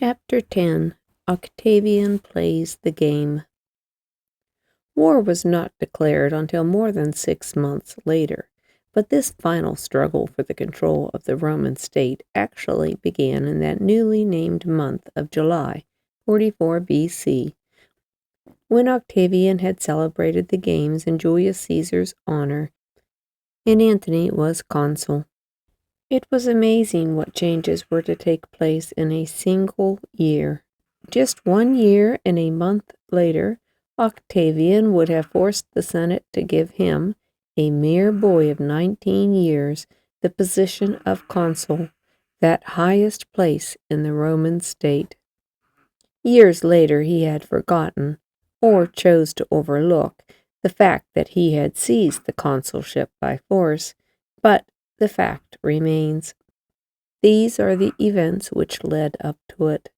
Chapter 10. Octavian Plays the Game. War was not declared until more than 6 months later, but this final struggle for the control of the Roman state actually began in that newly named month of July, 44 B.C., when Octavian had celebrated the games in Julius Caesar's honor, and Antony was consul. It was amazing what changes were to take place in a single year. Just 1 year and a month later, Octavian would have forced the Senate to give him, a mere boy of 19 years, the position of consul, that highest place in the Roman state. Years later he had forgotten, or chose to overlook, the fact that he had seized the consulship by force, but the fact remains. These are the events which led up to it.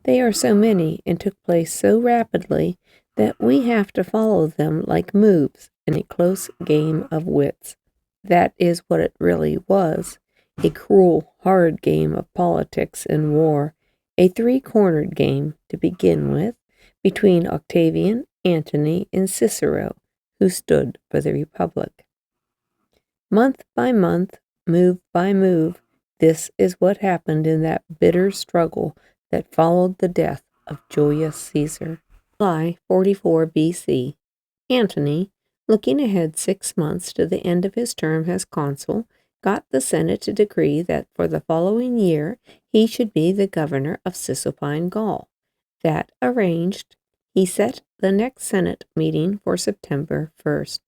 They are so many and took place so rapidly that we have to follow them like moves in a close game of wits. That is what it really was, a cruel, hard game of politics and war, a three-cornered game, to begin with, between Octavian, Antony, and Cicero, who stood for the Republic. Month by month, move by move, this is what happened in that bitter struggle that followed the death of Julius Caesar. July 44 B.C. Antony, looking ahead 6 months to the end of his term as consul, got the Senate to decree that for the following year he should be the governor of Cisalpine Gaul. That arranged, he set the next Senate meeting for September 1st.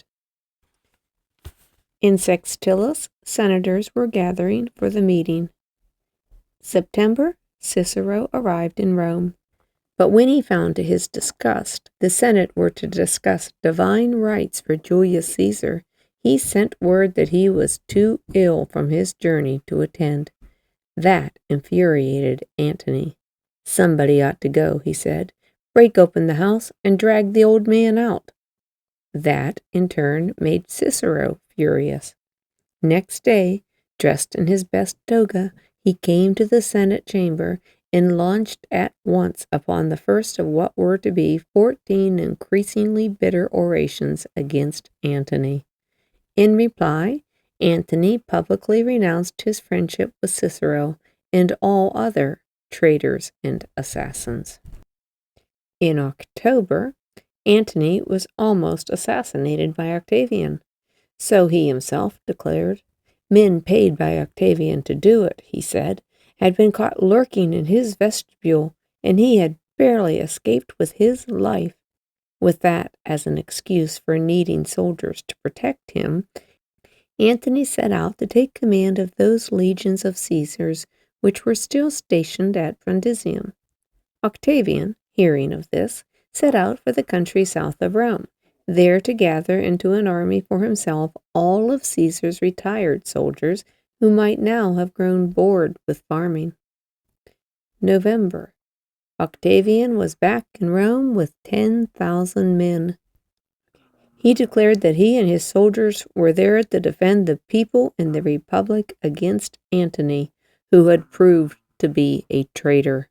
In Sextilis, senators were gathering for the meeting. September, Cicero arrived in Rome. But when he found to his disgust the Senate were to discuss divine rights for Julius Caesar, he sent word that he was too ill from his journey to attend. That infuriated Antony. Somebody ought to go, he said. Break open the house and drag the old man out. That, in turn, made Cicero furious. Next day, dressed in his best toga, he came to the Senate chamber and launched at once upon the first of what were to be 14 increasingly bitter orations against Antony. In reply, Antony publicly renounced his friendship with Cicero and all other traitors and assassins. In October, Antony was almost assassinated by Octavian. So he himself declared. Men paid by Octavian to do it, he said, had been caught lurking in his vestibule, and he had barely escaped with his life. With that as an excuse for needing soldiers to protect him, Antony set out to take command of those legions of Caesar's which were still stationed at Brundisium. Octavian, hearing of this, set out for the country south of Rome, there to gather into an army for himself all of Caesar's retired soldiers who might now have grown bored with farming. November. Octavian was back in Rome with 10,000 men. He declared that he and his soldiers were there to defend the people and the Republic against Antony, who had proved to be a traitor.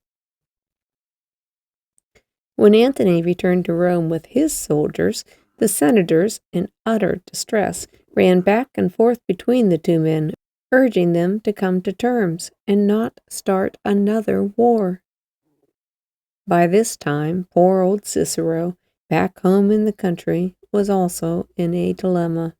When Antony returned to Rome with his soldiers, the senators, in utter distress, ran back and forth between the two men, urging them to come to terms and not start another war. By this time, poor old Cicero, back home in the country, was also in a dilemma.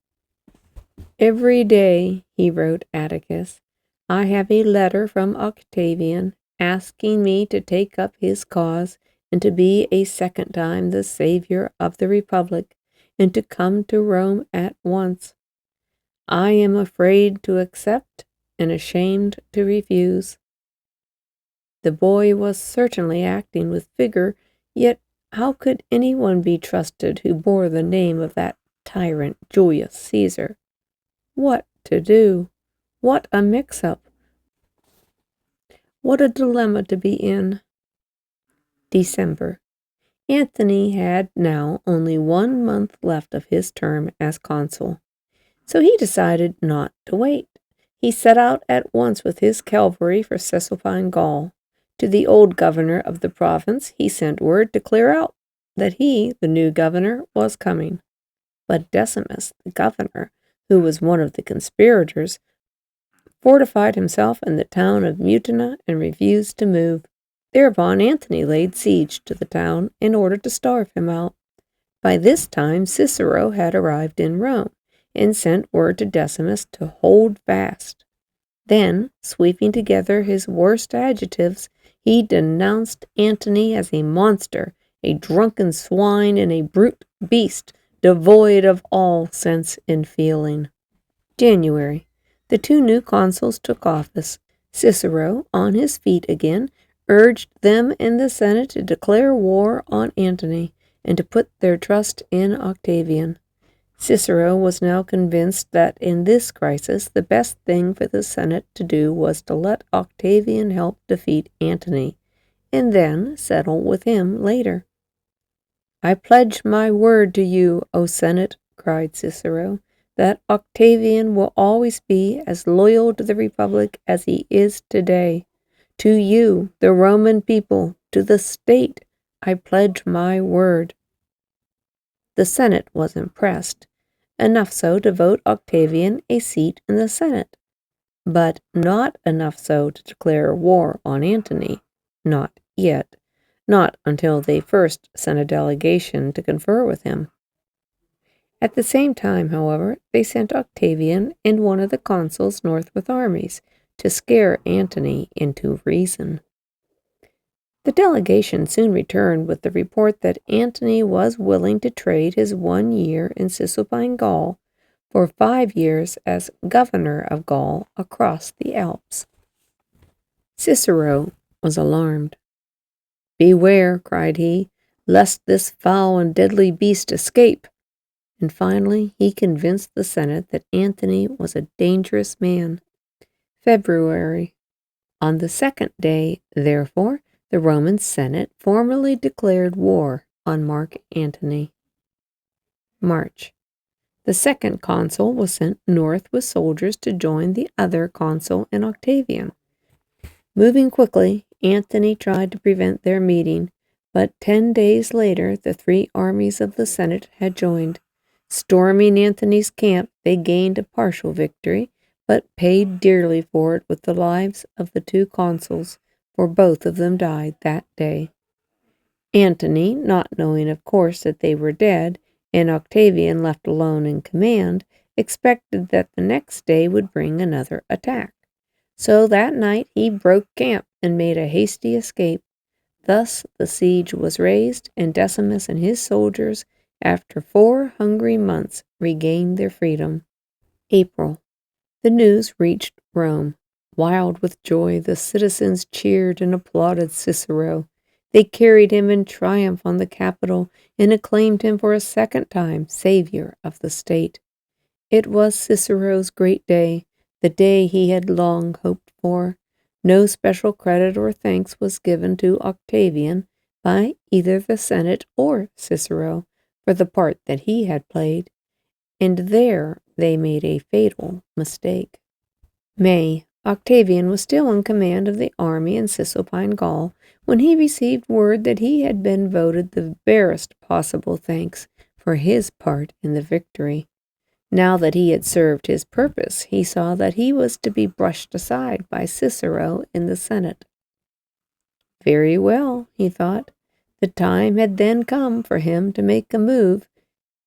Every day, he wrote Atticus, I have a letter from Octavian asking me to take up his cause and to be a second time the savior of the Republic, and to come to Rome at once. I am afraid to accept and ashamed to refuse. The boy was certainly acting with vigor, yet how could anyone be trusted who bore the name of that tyrant Julius Caesar? What to do? What a mix-up! What a dilemma to be in! December. Antony had now only 1 month left of his term as consul, so he decided not to wait. He set out at once with his cavalry for Cisalpine Gaul. To the old governor of the province he sent word to clear out, that he, the new governor, was coming. But Decimus, the governor, who was one of the conspirators, fortified himself in the town of Mutina and refused to move. Thereupon Antony laid siege to the town in order to starve him out. By this time Cicero had arrived in Rome and sent word to Decimus to hold fast. Then, sweeping together his worst adjectives, he denounced Antony as a monster, a drunken swine, and a brute beast, devoid of all sense and feeling. January. The two new consuls took office. Cicero, on his feet again, urged them in the Senate to declare war on Antony and to put their trust in Octavian. Cicero was now convinced that in this crisis the best thing for the Senate to do was to let Octavian help defeat Antony, and then settle with him later. "I pledge my word to you, O Senate," cried Cicero, "that Octavian will always be as loyal to the Republic as he is today. To you, the Roman people, to the state, I pledge my word." The Senate was impressed, enough so to vote Octavian a seat in the Senate, but not enough so to declare war on Antony. Not yet. Not until they first sent a delegation to confer with him. At the same time, however, they sent Octavian and one of the consuls north with armies to scare Antony into reason. The delegation soon returned with the report that Antony was willing to trade his 1 year in Cisalpine Gaul for 5 years as governor of Gaul across the Alps. Cicero was alarmed. "Beware," cried he, "lest this foul and deadly beast escape." And finally he convinced the Senate that Antony was a dangerous man. February. On the second day, therefore, the Roman Senate formally declared war on Mark Antony. March. The second consul was sent north with soldiers to join the other consul and Octavian. Moving quickly, Antony tried to prevent their meeting, but 10 days later the 3 armies of the Senate had joined. Storming Antony's camp, they gained a partial victory, but paid dearly for it with the lives of the 2 consuls, for both of them died that day. Antony, not knowing of course that they were dead, and Octavian left alone in command, expected that the next day would bring another attack. So that night he broke camp and made a hasty escape. Thus the siege was raised, and Decimus and his soldiers, after 4 hungry months, regained their freedom. April. The news reached Rome. Wild with joy, the citizens cheered and applauded Cicero. They carried him in triumph on the Capitol and acclaimed him for a second time savior of the state. It was Cicero's great day, the day he had long hoped for. No special credit or thanks was given to Octavian by either the Senate or Cicero for the part that he had played, and there they made a fatal mistake. May. Octavian was still in command of the army in Cisalpine Gaul when he received word that he had been voted the barest possible thanks for his part in the victory. Now that he had served his purpose, he saw that he was to be brushed aside by Cicero in the Senate. Very well, he thought. The time had then come for him to make a move,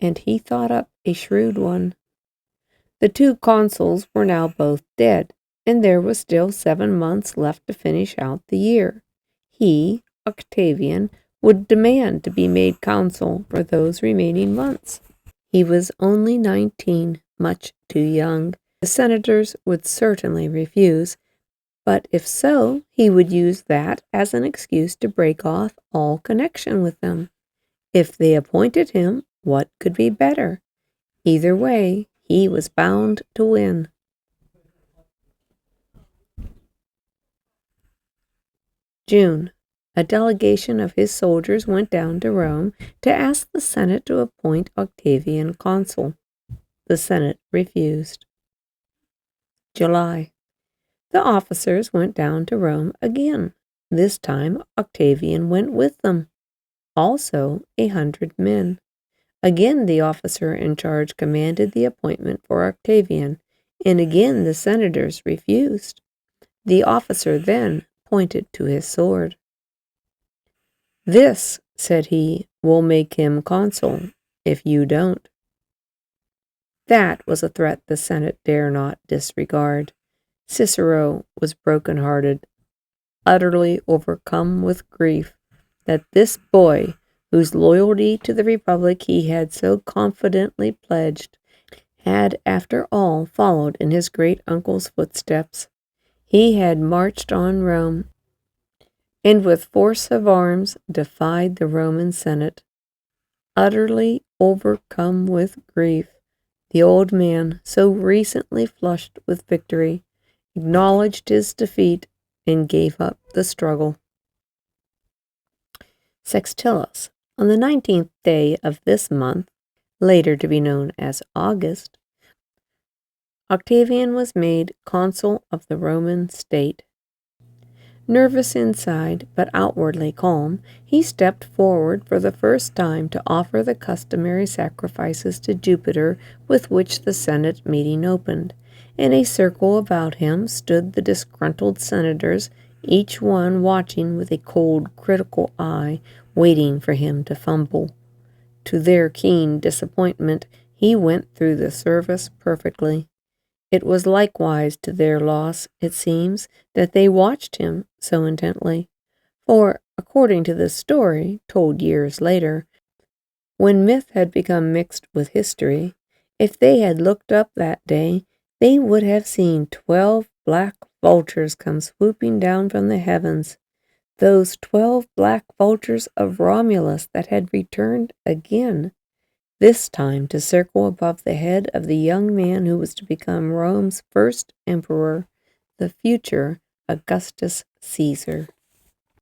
and he thought up a shrewd one. The 2 consuls were now both dead, and there was still 7 months left to finish out the year. He, Octavian, would demand to be made consul for those remaining months. He was only 19, much too young. The senators would certainly refuse, but if so, he would use that as an excuse to break off all connection with them. If they appointed him, what could be better? Either way, he was bound to win. June. A delegation of his soldiers went down to Rome to ask the Senate to appoint Octavian consul. The Senate refused. July. The officers went down to Rome again. This time Octavian went with them, also 100 men. Again the officer in charge commanded the appointment for Octavian, and again the senators refused. The officer then pointed to his sword. "This," said he, "will make him consul, if you don't." That was a threat the Senate dare not disregard. Cicero was broken-hearted, utterly overcome with grief that this boy, whose loyalty to the Republic he had so confidently pledged, had after all followed in his great-uncle's footsteps. He had marched on Rome, and with force of arms defied the Roman Senate. Utterly overcome with grief, the old man, so recently flushed with victory, acknowledged his defeat and gave up the struggle. Sextilis, on the 19th day of this month, later to be known as August, Octavian was made consul of the Roman state. Nervous inside, but outwardly calm, he stepped forward for the first time to offer the customary sacrifices to Jupiter with which the Senate meeting opened. In a circle about him stood the disgruntled senators, each one watching with a cold, critical eye, waiting for him to fumble. To their keen disappointment, he went through the service perfectly. It was likewise to their loss, it seems, that they watched him so intently. For, according to the story, told years later, when myth had become mixed with history, if they had looked up that day, they would have seen 12 black vultures come swooping down from the heavens, those 12 black vultures of Romulus that had returned again, this time to circle above the head of the young man who was to become Rome's first emperor, the future Augustus Caesar.